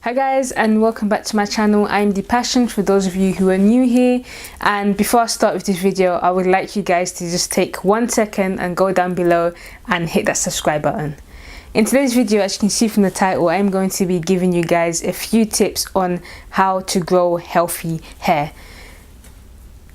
Hi guys, and welcome back to my channel. I'm Depassions for those of you who are new here. And before I start with this video, I would like you guys to just take 1 second and go down below and hit that subscribe button. In today's video, as you can see from the title, I'm going to be giving you guys a few tips on how to grow healthy hair.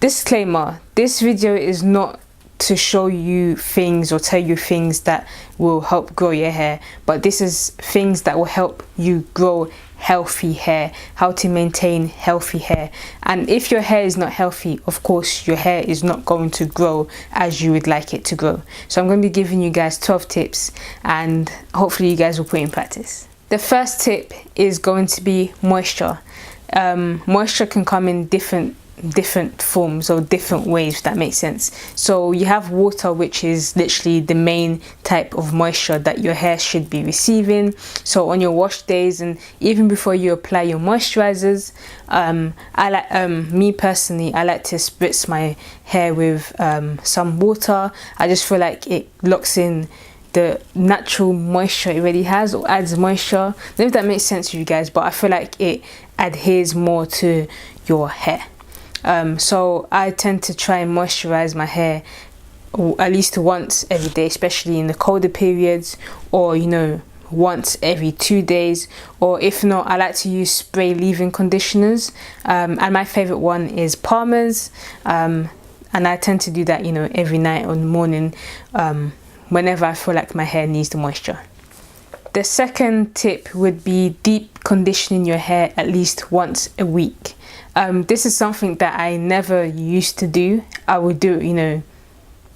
Disclaimer, this video is not to show you things or tell you things that will help grow your hair, but this is things that will help you grow healthy hair, how to maintain healthy hair. And if your hair is not healthy, of course your hair is not going to grow as you would like it to grow. So I'm going to be giving you guys 12 tips and hopefully you guys will put in practice. The first tip is going to be moisture. Moisture can come in different forms or different ways, if that makes sense. So you have water, which is literally the main type of moisture that your hair should be receiving. So on your wash days and even before you apply your moisturizers, me personally, I like to spritz my hair with some water. I just feel like it locks in the natural moisture it already has, or adds moisture. I don't know if that makes sense to you guys, but I feel like it adheres more to your hair. So I tend to try and moisturize my hair at least once every day, especially in the colder periods, or once every 2 days, or if not, I like to use spray leave-in conditioners, and my favorite one is Palmer's, and I tend to do that every night or in the morning, whenever I feel like my hair needs the moisture. The second tip would be deep conditioning your hair at least once a week. This is something that I never used to do. I would do it,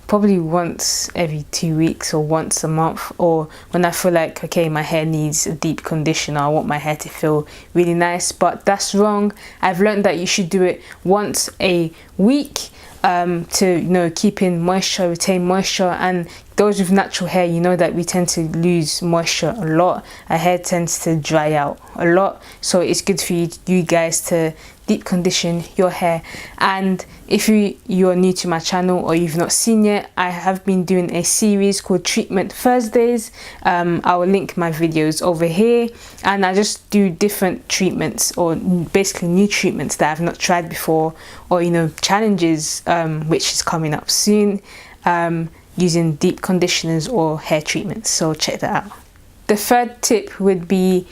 probably once every 2 weeks or once a month, or when I feel like, okay, my hair needs a deep conditioner, I want my hair to feel really nice. But that's wrong. I've learned that you should do it once a week to keep in moisture, retain moisture. And those with natural hair, that we tend to lose moisture a lot. Our hair tends to dry out a lot, so it's good for you guys to deep condition your hair. And if you're new to my channel or you've not seen yet, I have been doing a series called Treatment Thursdays. I will link my videos over here, and I just do different treatments, or basically new treatments that I've not tried before, or challenges which is coming up soon, using deep conditioners or hair treatments. So check that out. The third tip would be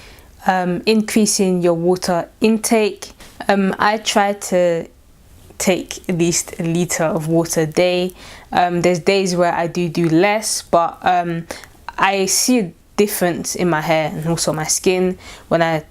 increasing your water intake. I try to take at least a liter of water a day. There's days where I do less, but I see a difference in my hair and also my skin when I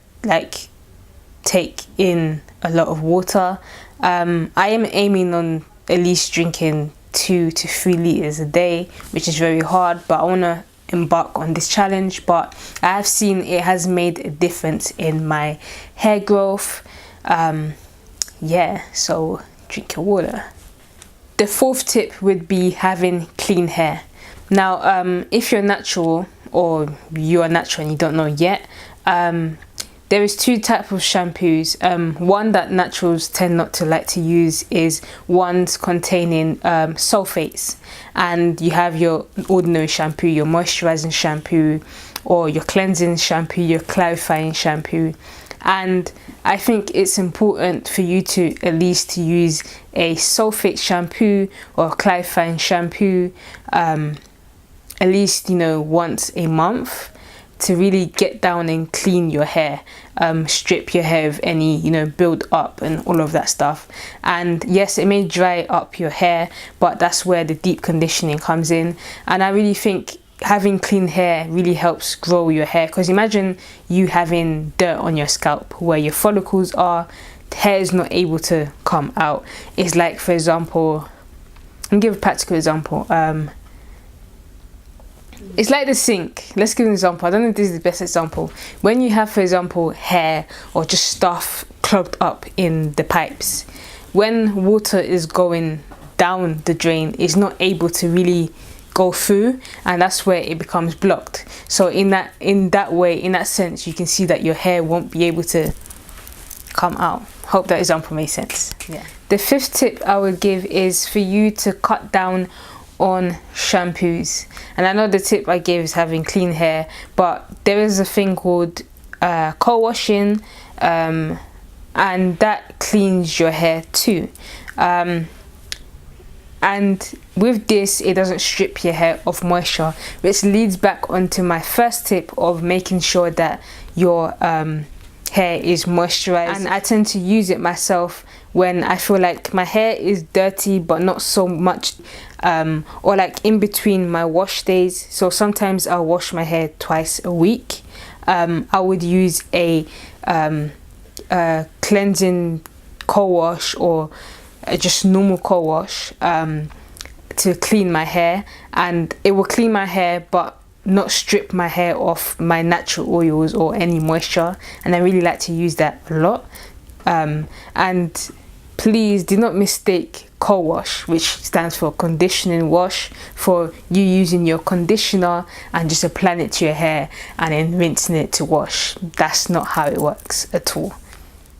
take in a lot of water. I am aiming on at least drinking 2 to 3 liters a day, which is very hard, but I want to embark on this challenge. But I have seen it has made a difference in my hair growth. So drink your water. The fourth tip would be having clean hair. Now, if you're natural, or you are natural and you don't know yet, there is 2 types of shampoos. One that naturals tend not to like to use is ones containing sulfates. And you have your ordinary shampoo, your moisturizing shampoo, or your cleansing shampoo, your clarifying shampoo. And I think it's important for you to at least use a sulfate shampoo or clarifying shampoo at least once a month, to really get down and clean your hair, strip your hair of any build up and all of that stuff. And yes, it may dry up your hair, but that's where the deep conditioning comes in. And I really think having clean hair really helps grow your hair, because imagine you having dirt on your scalp where your follicles are. Hair is not able to come out. It's like, for example, I'll give a practical example. It's like the sink. Let's give an example. I don't know if this is the best example. When you have, for example, hair or just stuff clogged up in the pipes, when water is going down the drain, it's not able to really go through, and that's where it becomes blocked. So in that sense, you can see that your hair won't be able to come out. Hope that example makes sense. Yeah. The fifth tip I would give is for you to cut down on shampoos. And I know the tip I gave is having clean hair, but there is a thing called co-washing, and that cleans your hair too. And with this, it doesn't strip your hair of moisture, which leads back onto my first tip of making sure that your hair is moisturized. And I tend to use it myself when I feel like my hair is dirty but not so much, or like in between my wash days. So sometimes I'll wash my hair twice a week. I would use a cleansing co-wash, or just normal co-wash, to clean my hair, and it will clean my hair but not strip my hair of my natural oils or any moisture. And I really like to use that a lot. And please do not mistake co-wash, which stands for conditioning wash, for you using your conditioner and just applying it to your hair and then rinsing it to wash. That's not how it works at all.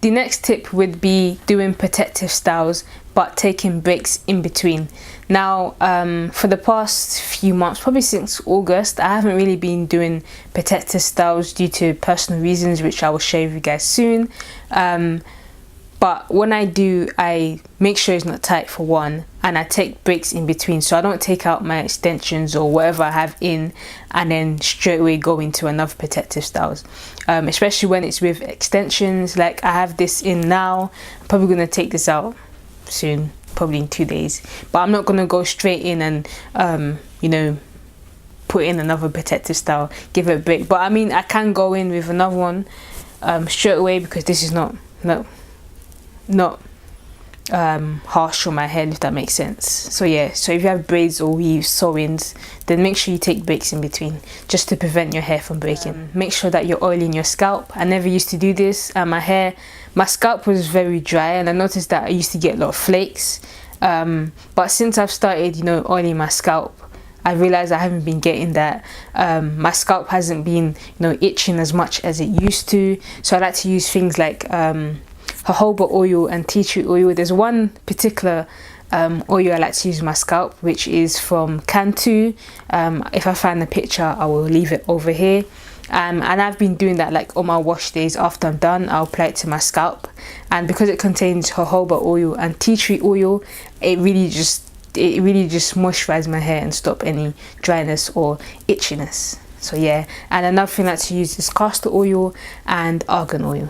The next tip would be doing protective styles but taking breaks in between. Now, for the past few months, probably since August, I haven't really been doing protective styles due to personal reasons, which I will share with you guys soon. But when I do, I make sure it's not tight, for one, and I take breaks in between. So I don't take out my extensions or whatever I have in and then straight away go into another protective styles. Especially when it's with extensions, like I have this in now. I'm probably going to take this out soon, probably in 2 days. But I'm not going to go straight in and, you know, put in another protective style, give it a break. But I mean, I can go in with another one straight away, because this is not harsh on my head, if that makes sense. So yeah, so if you have braids or weaves, sew-ins, then make sure you take breaks in between, just to prevent your hair from breaking. Make sure that you're oiling your scalp. I never used to do this, and my scalp was very dry, and I noticed that I used to get a lot of flakes. But since I've started, you know, oiling my scalp, I realized I haven't been getting that. My scalp hasn't been, you know, itching as much as it used to. So I like to use things like jojoba oil and tea tree oil. There's one particular oil I like to use in my scalp, which is from Cantu. If I find the picture, I will leave it over here. And I've been doing that like on my wash days. After I'm done, I'll apply it to my scalp, and because it contains jojoba oil and tea tree oil, it really just moisturizes my hair and stop any dryness or itchiness. So yeah, and another thing I like to use is castor oil and argan oil.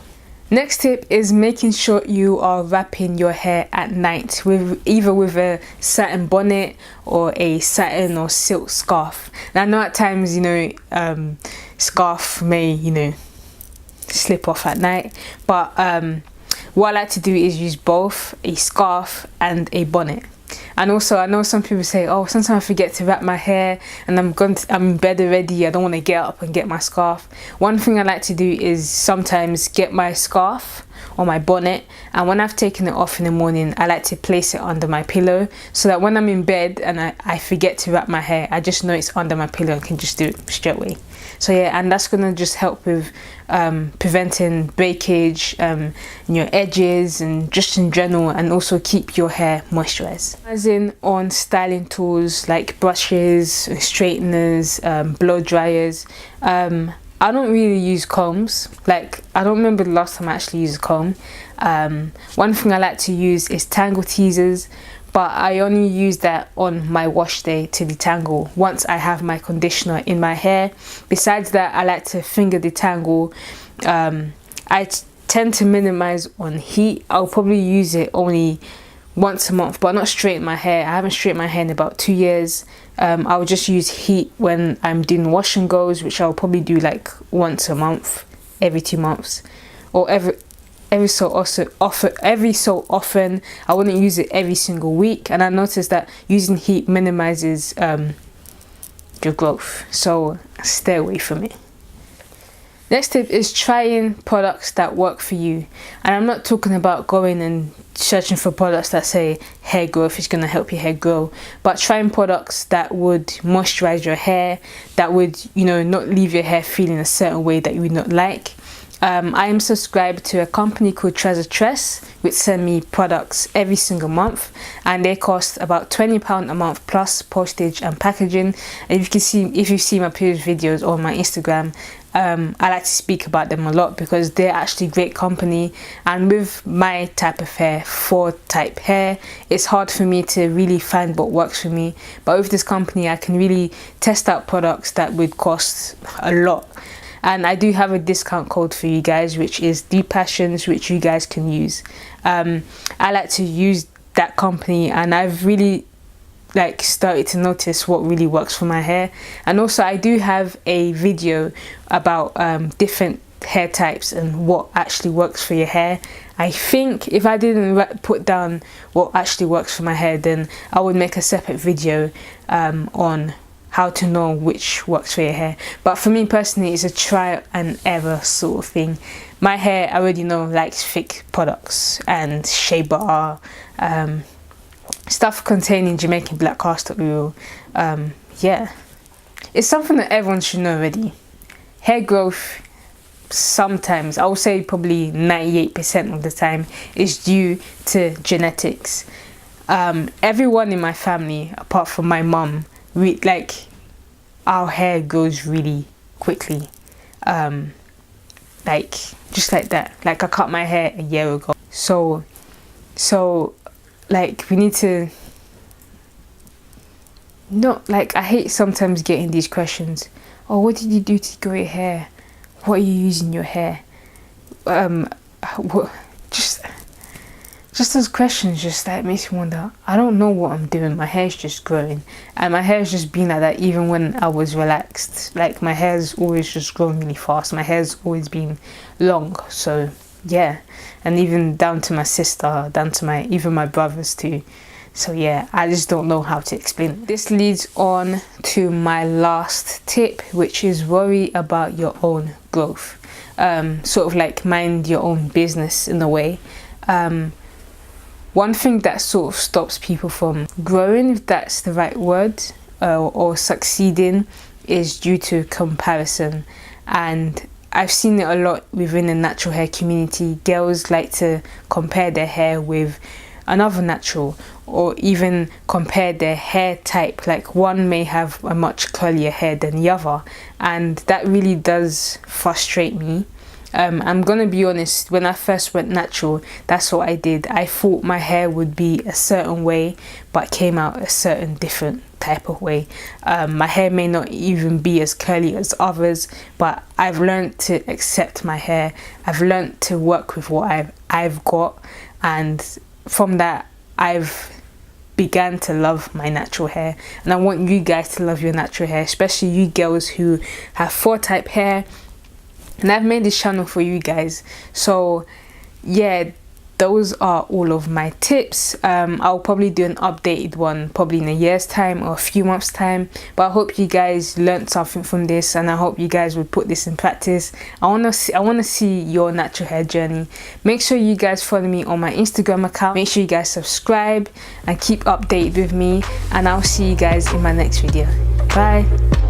Next tip is making sure you are wrapping your hair at night, with either with a satin bonnet or a satin or silk scarf. Now I know at times, you know, scarf may, you know, slip off at night, but what I like to do is use both a scarf and a bonnet. And also, I know some people say, oh, sometimes I forget to wrap my hair and I'm in bed already, I don't want to get up and get my scarf. One thing I like to do is sometimes get my scarf or my bonnet, and when I've taken it off in the morning, I like to place it under my pillow, so that when I'm in bed and I forget to wrap my hair, I just know it's under my pillow and can just do it straight away. So yeah, and that's gonna just help with preventing breakage in your edges and just in general, and also keep your hair moisturized. As in on styling tools like brushes, straighteners, blow dryers, I don't really use combs. Like, I don't remember the last time I actually used a comb. One thing I like to use is tangle teasers, but I only use that on my wash day to detangle once I have my conditioner in my hair. Besides that, I like to finger detangle. I tend to minimize on heat. I'll probably use it only once a month, but not straighten my hair. I haven't straightened my hair in about 2 years. I'll just use heat when I'm doing wash and goes, which I'll probably do like once a month, every 2 months, or every so often. I wouldn't use it every single week, and I noticed that using heat minimizes your growth, so stay away from it. Next tip is trying products that work for you. And I'm not talking about going and searching for products that say hair growth is going to help your hair grow, but trying products that would moisturize your hair, that would, you know, not leave your hair feeling a certain way that you would not like. I am subscribed to a company called Treasure Tress, which send me products every single month, and they cost about £20 a month plus postage and packaging. And if you see my previous videos on my Instagram, I like to speak about them a lot because they're actually great company. And with my type of hair, 4 type hair, it's hard for me to really find what works for me. But with this company, I can really test out products that would cost a lot. And I do have a discount code for you guys, which is Depassions, which you guys can use. I like to use that company, and I've really like started to notice what really works for my hair. And also I do have a video about different hair types and what actually works for your hair. I think if I didn't put down what actually works for my hair, then I would make a separate video on how to know which works for your hair. But for me personally, it's a try and error sort of thing. My hair, I already know, likes thick products and shea butter, stuff containing Jamaican black castor oil. Yeah, it's something that everyone should know already. Hair growth, sometimes, I would say probably 98% of the time, is due to genetics. Everyone in my family, apart from my mum, like our hair grows really quickly. Like just like that. Like I cut my hair a year ago. So like we need to not, like, I hate sometimes getting these questions. Oh, what did you do to grow your hair? What are you using your hair? What, just those questions just like makes me wonder. I don't know what I'm doing. My hair's just growing, and my hair's just been like that even when I was relaxed. Like my hair's always just grown really fast. My hair's always been long. So yeah, and even down to my sister, down to even my brothers too. So yeah, I just don't know how to explain it. This leads on to my last tip, which is worry about your own growth. Sort of like mind your own business in a way. One thing that sort of stops people from growing, if that's the right word, or succeeding, is due to comparison. And I've seen it a lot within the natural hair community. Girls like to compare their hair with another natural, or even compare their hair type. Like one may have a much curlier hair than the other, and that really does frustrate me. I'm gonna be honest, when I first went natural, that's what I did. I thought my hair would be a certain way, but came out a certain different type of way. My hair may not even be as curly as others, but I've learned to accept my hair. I've learned to work with what I've got, and from that I've began to love my natural hair. And I want you guys to love your natural hair, especially you girls who have 4 type hair. And I've made this channel for you guys. So yeah, those are all of my tips. I'll probably do an updated one probably in a year's time or a few months time, but I hope you guys learned something from this, and I hope you guys would put this in practice. I want to see your natural hair journey. Make sure you guys follow me on my Instagram account. Make sure you guys subscribe and keep updated with me, and I'll see you guys in my next video. Bye.